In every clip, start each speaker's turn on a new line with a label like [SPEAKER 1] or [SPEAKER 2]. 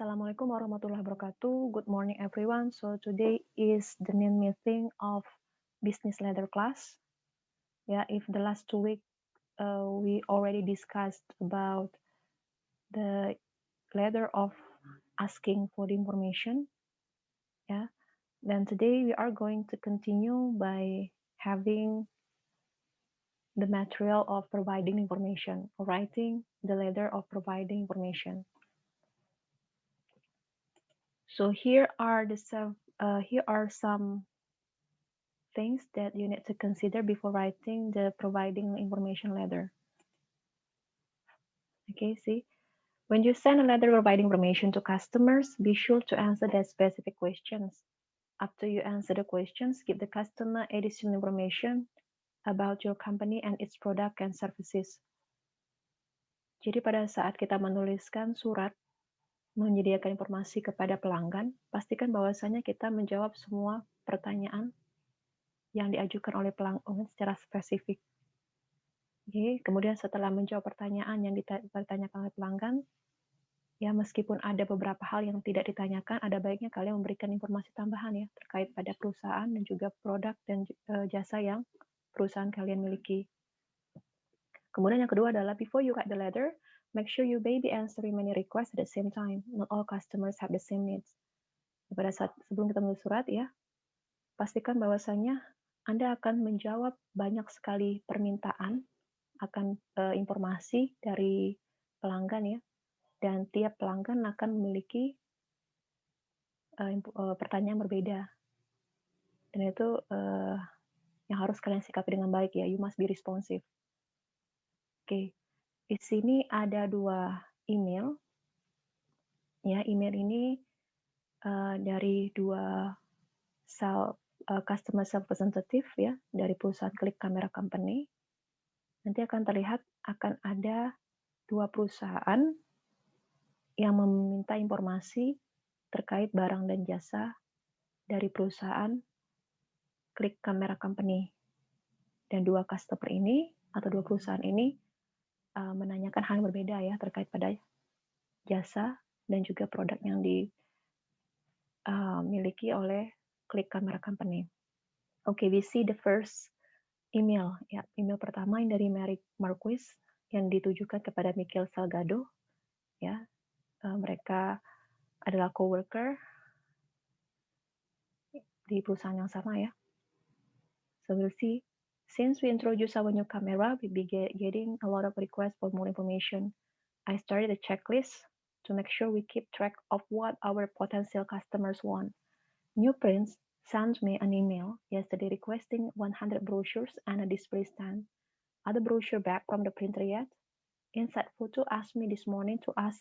[SPEAKER 1] Assalamualaikum warahmatullahi wabarakatuh. Good morning, everyone. So today is the main meeting of business leader class. Yeah, if the last 2 weeks we already discussed about the letter of asking for the information. Yeah, then today we are going to continue by having the material of providing information, or writing the letter of providing information. So here are some things that you need to consider before writing the providing information letter. Okay, see, when you send a letter providing information to customers, be sure to answer their specific questions. After you answer the questions, give the customer additional information about your company and its product and services. Jadi pada saat kita menuliskan surat menyediakan informasi kepada pelanggan, pastikan bahwasanya kita menjawab semua pertanyaan yang diajukan oleh pelanggan secara spesifik. Oke, kemudian setelah menjawab pertanyaan yang ditanyakan oleh pelanggan, ya meskipun ada beberapa hal yang tidak ditanyakan, ada baiknya kalian memberikan informasi tambahan ya terkait pada perusahaan dan juga produk dan jasa yang perusahaan kalian miliki. Kemudian yang kedua adalah before you write the letter, make sure you maybe answering many requests at the same time. Not all customers have the same needs. Pada saat sebelum kita menulis surat ya, pastikan bahwasanya Anda akan menjawab banyak sekali permintaan akan informasi dari pelanggan ya, dan tiap pelanggan akan memiliki pertanyaan berbeda, dan itu yang harus kalian sikapi dengan baik ya. You must be responsive. Oke, di sini ada 2 email ya. Email ini dari 2 customer representative ya dari perusahaan Klik Kamera Company. Nanti akan terlihat akan ada 2 perusahaan yang meminta informasi terkait barang dan jasa dari perusahaan Klik Kamera Company. Dan 2 customer ini atau 2 perusahaan ini menanyakan hal yang berbeda ya terkait pada jasa dan juga produk yang dimiliki oleh Klik Kamera Company. Okay, we see the first email. Ya, email pertama yang dari Mary Marquis yang ditujukan kepada Michael Salgado. Ya, mereka adalah coworker di perusahaan yang sama ya. So we'll see. Since we introduce our new camera, we be getting a lot of requests for more information. I started a checklist to make sure we keep track of what our potential customers want. New Prints sent me an email yesterday requesting 100 brochures and a display stand. Are the brochure back from the printer yet? Inside Photo asked me this morning to ask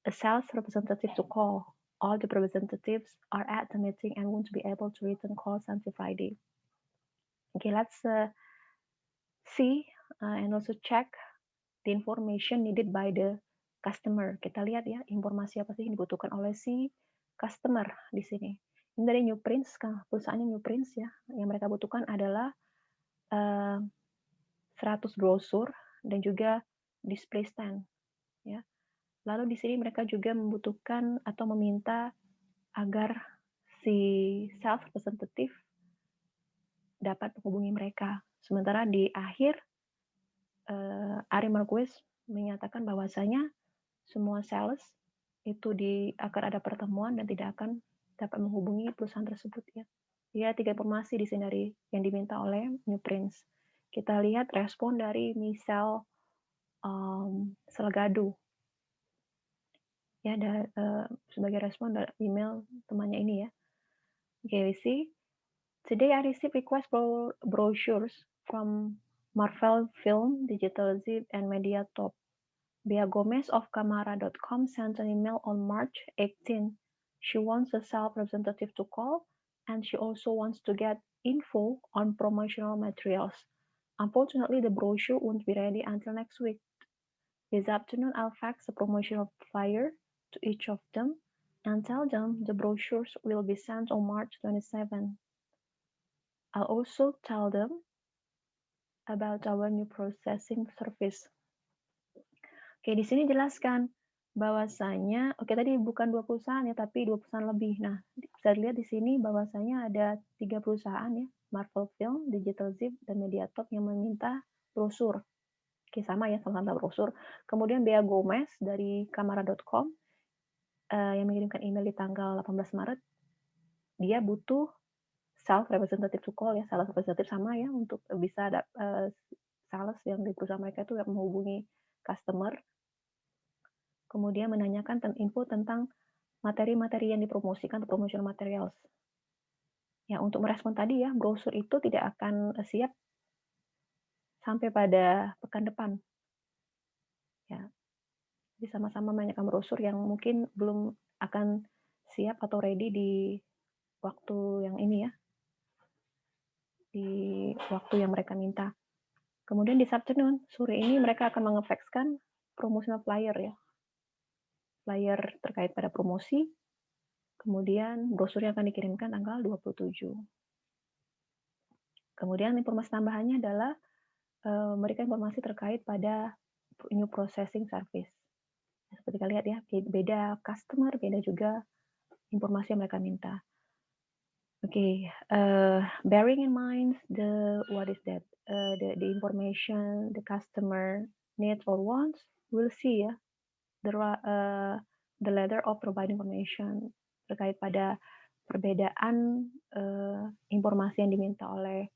[SPEAKER 1] a sales representative to call. All the representatives are at the meeting and won't be able to return calls until Friday. Okay, let's see and also check the information needed by the customer. Kita lihat ya, informasi apa sih yang dibutuhkan oleh si customer di sini. Ini dari New Prints, perusahaannya New Prints ya. Yang mereka butuhkan adalah 100 brosur dan juga display stand ya. Lalu di sini mereka juga membutuhkan atau meminta agar si sales representative dapat menghubungi mereka. Sementara di akhir Ari Marquez menyatakan bahwasanya semua sales itu akan ada pertemuan dan tidak akan dapat menghubungi perusahaan tersebut ya. Ya, 3 informasi di sini dari yang diminta oleh New Prints. Kita lihat respon dari Michelle Salgado. Ya, sebagai respon dari email temannya ini ya. Okay, we see. Today I received request for brochures from Marvel Film, Digital Zip, and Media Top. Bea Gomez of Camara.com sent an email on March 18. She wants a sales representative to call, and she also wants to get info on promotional materials. Unfortunately, the brochure won't be ready until next week. This afternoon, I'll fax a promotional flyer to each of them and tell them the brochures will be sent on March 27. I'll also tell them about our new processing service. Oke, di sini jelaskan bahwasanya oke tadi bukan 2 perusahaan ya, tapi 2 perusahaan lebih. Nah, bisa dilihat di sini bahwasanya ada 3 perusahaan ya, Marvel Film, Digital Zip, dan Mediatalk yang meminta brosur. Oke, sama ya, sama-sama brosur. Kemudian Bea Gomez dari Kamara.com yang mengirimkan email di tanggal 18 Maret, dia butuh self representative to call ya, sales representative sama ya untuk bisa sales yang di perusahaan mereka itu yang menghubungi customer, kemudian menanyakan info tentang materi-materi yang dipromosikan atau promotional materials. Ya, untuk merespon tadi ya, brosur itu tidak akan siap sampai pada pekan depan. Ya, jadi sama-sama menanyakan brosur yang mungkin belum akan siap atau ready di waktu yang ini ya, di waktu yang mereka minta. Kemudian di afternoon, sore ini mereka akan mengefaxkan promotional flyer ya. Flyer terkait pada promosi, kemudian brosur yang akan dikirimkan tanggal 27. Kemudian informasi tambahannya adalah memberikan informasi terkait pada new processing service. Seperti kalian lihat ya, beda customer, beda juga informasi yang mereka minta. Okay, bearing in mind what is that? The information the customer needs or wants, we'll see ya. The letter of provide information terkait pada perbedaan informasi yang diminta oleh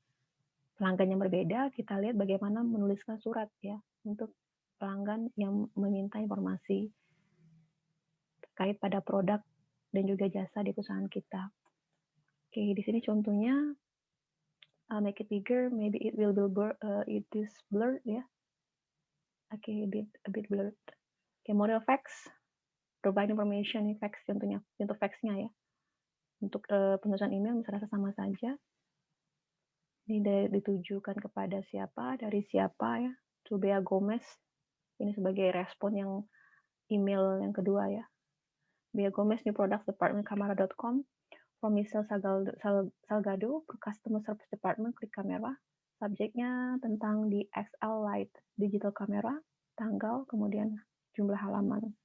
[SPEAKER 1] pelanggan yang berbeda, kita lihat bagaimana menuliskan surat ya untuk pelanggan yang meminta informasi terkait pada produk dan juga jasa di perusahaan kita. Oke, di sini contohnya I'll make it bigger, maybe it will be it is blurred ya. Oke, a bit blurred. Oke, model fax, provide information fax contohnya, contoh faxnya ya. Untuk penulisan email bisa rasa sama saja. Ini ditujukan kepada siapa, dari siapa ya, to Bea Gomez. Ini sebagai respon yang email yang kedua ya. Bea Gomez, New Products Department, Kamara.com. From Michelle Salgado ke Customer Service Department, klik kamera. Subjeknya tentang di XL Lite digital camera, tanggal, kemudian jumlah halaman.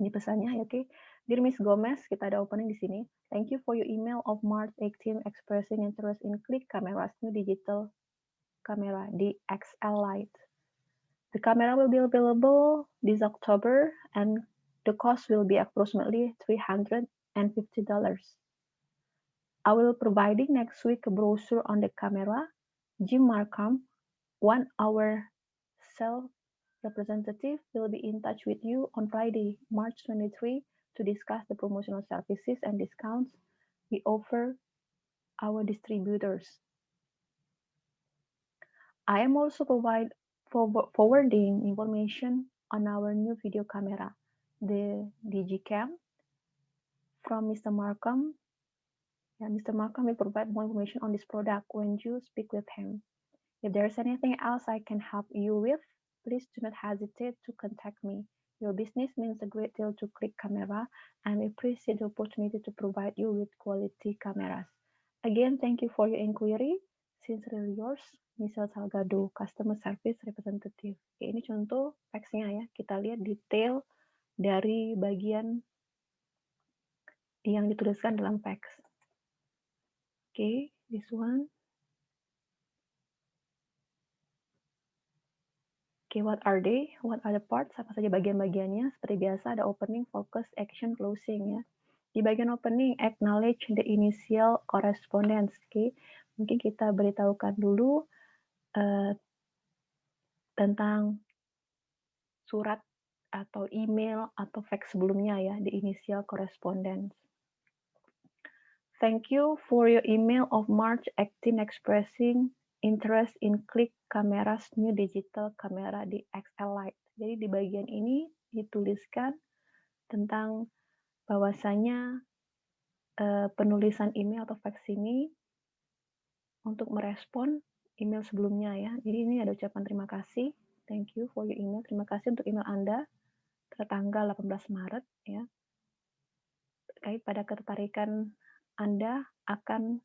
[SPEAKER 1] Ini pesannya ya, oke. Dear Miss Gomez, kita ada opening di sini. Thank you for your email of March 18 expressing interest in Click Camera's new digital camera, the XL Lite. The camera will be available this October and the cost will be approximately $350. I will providing next week a brochure on the camera. Jim Markham, our sales representative, will be in touch with you on Friday, March 23, to discuss the promotional services and discounts we offer our distributors. I am also forwarding information on our new video camera, the DigiCam, from Mr. Markham. Mr. Markham will provide more information on this product when you speak with him. If there's anything else I can help you with, please do not hesitate to contact me. Your business means a great deal to Click Camera, and we appreciate the opportunity to provide you with quality cameras. Again, thank you for your inquiry. Sincerely yours, Michelle Salgado, Customer Service Representative. Oke, ini contoh faxnya ya. Kita lihat detail dari bagian yang dituliskan dalam fax. Oke, this one. Oke, what are they? What are the parts? Apa saja bagian-bagiannya? Seperti biasa ada opening, focus, action, closing ya. Di bagian opening, acknowledge the initial correspondence. Oke, mungkin kita beritahukan dulu tentang surat atau email atau fax sebelumnya ya, the initial correspondence. Thank you for your email of March 18 expressing interest in Click Camera's new digital camera di XL Lite. Jadi di bagian ini dituliskan tentang bahwasanya penulisan email atau fax ini untuk merespon email sebelumnya ya. Jadi ini ada ucapan terima kasih. Thank you for your email. Terima kasih untuk email Anda tertanggal 18 Maret ya. Terkait pada ketertarikan Anda akan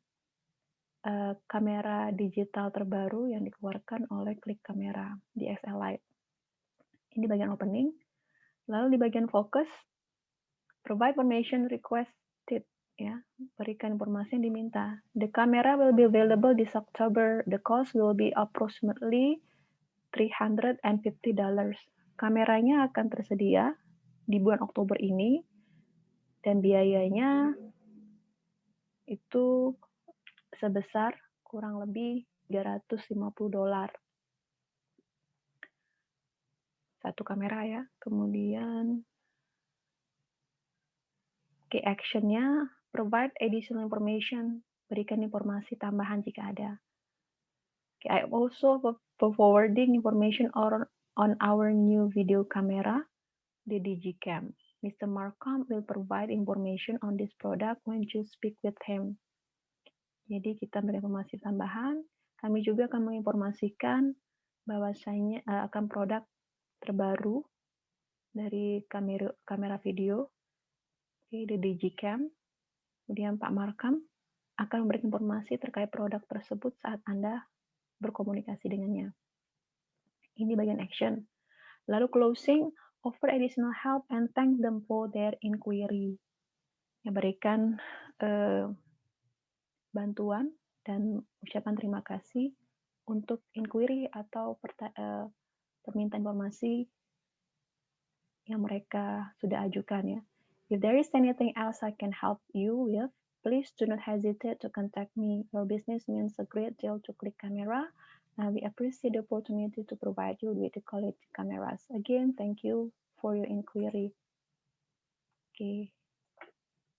[SPEAKER 1] kamera digital terbaru yang dikeluarkan oleh Click Camera di XL Lite. Ini bagian opening. Lalu di bagian focus, provide information requested, ya, berikan informasi yang diminta. The camera will be available this October. The cost will be approximately $350. Kameranya akan tersedia di bulan Oktober ini dan biayanya itu sebesar kurang lebih $350 satu kamera ya. Kemudian key action-nya provide additional information, berikan informasi tambahan jika ada. Okay, I also forwarding information on our new video camera, the Digicam. Mr. Markham will provide information on this product when you speak with him. Jadi kita beri informasi tambahan. Kami juga akan menginformasikan bahwasanya akan produk terbaru dari kamera video, the Digicam. Kemudian Pak Markham akan memberikan informasi terkait produk tersebut saat Anda berkomunikasi dengannya. Ini bagian action. Lalu closing, offer additional help and thank them for their inquiry. Ya, berikan bantuan dan ucapan terima kasih untuk inquiry atau permintaan informasi yang mereka sudah ajukan ya. If there is anything else I can help you with, please do not hesitate to contact me. Your business means a great deal to Click Camera. We appreciate the opportunity to provide you with the quality cameras. Again, thank you for your inquiry. Oke,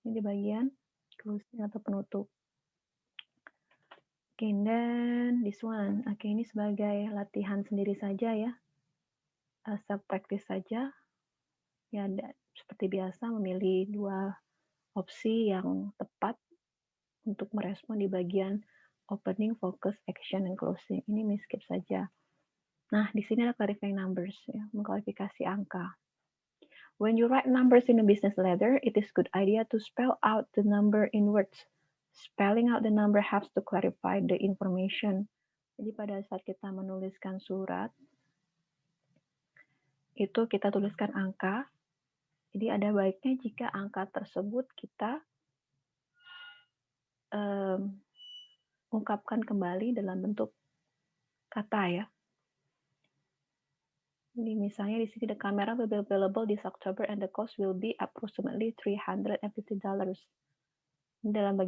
[SPEAKER 1] ini di bagian closing atau penutup. Oke, then this one. Oke, ini sebagai latihan sendiri saja ya. Self practice saja. Ya, seperti biasa memilih dua opsi yang tepat untuk merespon di bagian opening, focus, action, and closing. Ini skip saja. Nah, di sini ada clarifying numbers, ya, mengklarifikasi angka. When you write numbers in a business letter, it is good idea to spell out the number in words. Spelling out the number helps to clarify the information. Jadi pada saat kita menuliskan surat, itu kita tuliskan angka. Jadi ada baiknya jika angka tersebut kita ungkapkan kembali dalam bentuk kata ya. Jadi misalnya di sini the camera will be available this October and the cost will be approximately $350. Dalam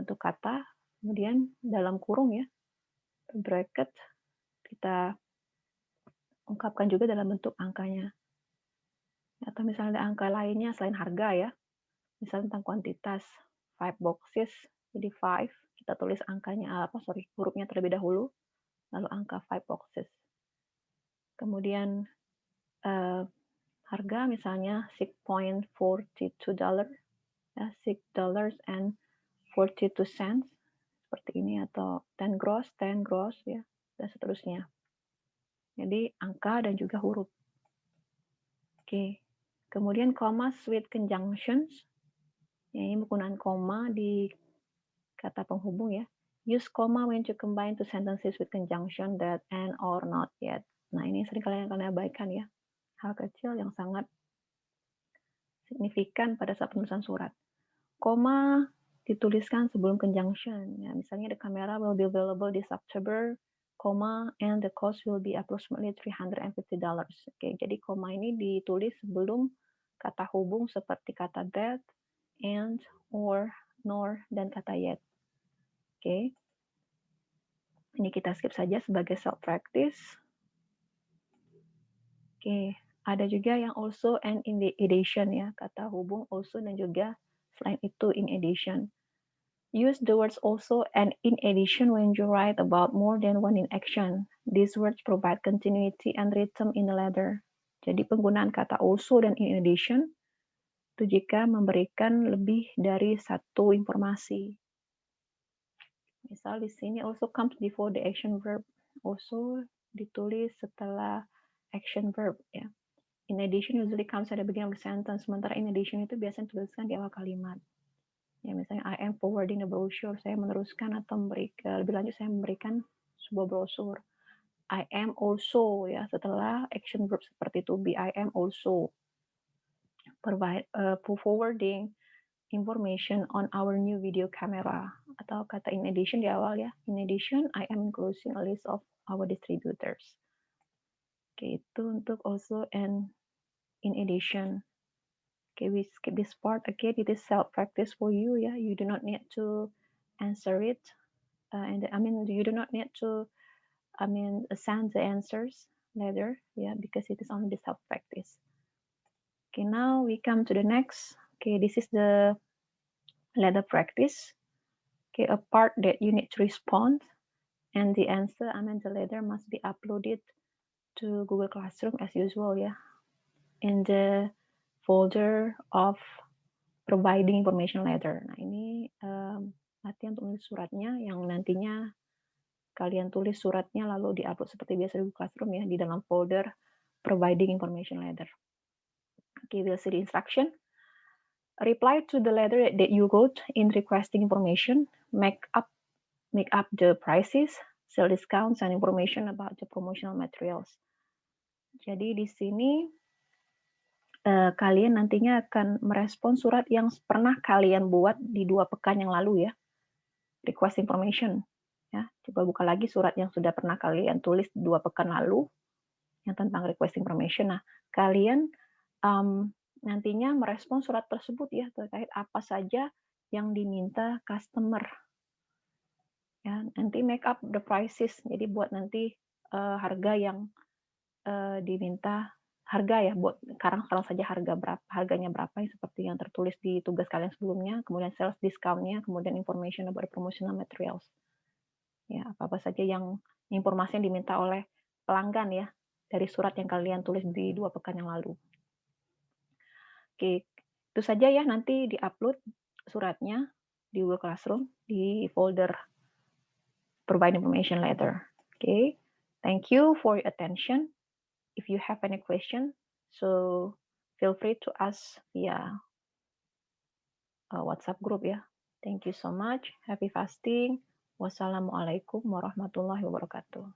[SPEAKER 1] bentuk kata, kemudian dalam kurung ya, bracket, kita ungkapkan juga dalam bentuk angkanya. Atau misalnya ada angka lainnya selain harga ya, misalnya tentang kuantitas, 5 boxes, jadi 5, kita tulis angkanya hurufnya terlebih dahulu, lalu angka 5 boxes. Kemudian harga misalnya $6.42, ya, $6.42 seperti ini, atau 10 gross ya, dan seterusnya. Jadi angka dan juga huruf. Oke. Kemudian commas with conjunctions. Ya, ini penggunaan koma di kata penghubung ya. Use comma when to combine two sentences with conjunction that and or not yet. Nah, ini sering kalian abaikan ya. Hal kecil yang sangat signifikan pada saat penulisan surat. Koma dituliskan sebelum conjunction. Ya, misalnya the camera will be available this October, and the cost will be approximately $350. Oke, jadi koma ini ditulis sebelum kata hubung seperti kata that, and, or, nor, dan kata yet. Oke. Ini kita skip saja sebagai self practice. Oke, ada juga yang also and in the addition ya, kata hubung also dan juga selain itu in addition. Use the words also and in addition when you write about more than one in action. These words provide continuity and rhythm in the letter. Jadi penggunaan kata also dan in addition itu jika memberikan lebih dari satu informasi. Misal di sini also comes before the action verb. Also ditulis setelah action verb ya. In addition usually comes at the beginning of the sentence. Sementara in addition itu biasanya dituliskan di awal kalimat. Ya, misalnya I am forwarding the brochure, saya meneruskan atau lebih lanjut saya memberikan sebuah brosur. I am also ya, setelah action verb seperti to be, I am also. forwarding information on our new video camera. Atau kata in addition di awal ya. In addition, I am including a list of our distributors. Oke, itu untuk also and in addition. Okay, we skip this part again. It is self-practice for you. Yeah, you do not need to answer it, and I mean you do not need to send the answers later. Yeah, because it is only the self-practice. Okay, now we come to the next. Okay, this is the letter practice. Okay, a part that you need to respond, and the answer, the letter must be uploaded to Google Classroom as usual. Yeah, in the folder of providing information letter. Nah, ini latihan untuk menulis suratnya yang nantinya kalian tulis suratnya lalu diupload seperti biasa di Google Classroom ya di dalam folder providing information letter. Okay, we'll see the instruction. Reply to the letter that you wrote in requesting information. Make up the prices, sale discounts, and information about the promotional materials. Jadi di sini kalian nantinya akan merespon surat yang pernah kalian buat di 2 pekan yang lalu ya. Request information. Ya, coba buka lagi surat yang sudah pernah kalian tulis 2 pekan lalu yang tentang request information. Nah, kalian nantinya merespon surat tersebut ya terkait apa saja yang diminta customer. Ya, nanti make up the prices. Jadi buat nanti harga yang diminta harga ya buat sekarang saja harganya berapa ya, seperti yang tertulis di tugas kalian sebelumnya, kemudian sales discount-nya, kemudian information about promotional materials. Ya, apa-apa saja yang informasi yang diminta oleh pelanggan ya dari surat yang kalian tulis di 2 pekan yang lalu. Oke, itu saja ya, nanti di-upload suratnya di Google Classroom di folder provide information letter. Okay, thank you for your attention. If you have any question, so feel free to ask via WhatsApp group ya. Thank you so much. Happy fasting. Wassalamualaikum warahmatullahi wabarakatuh.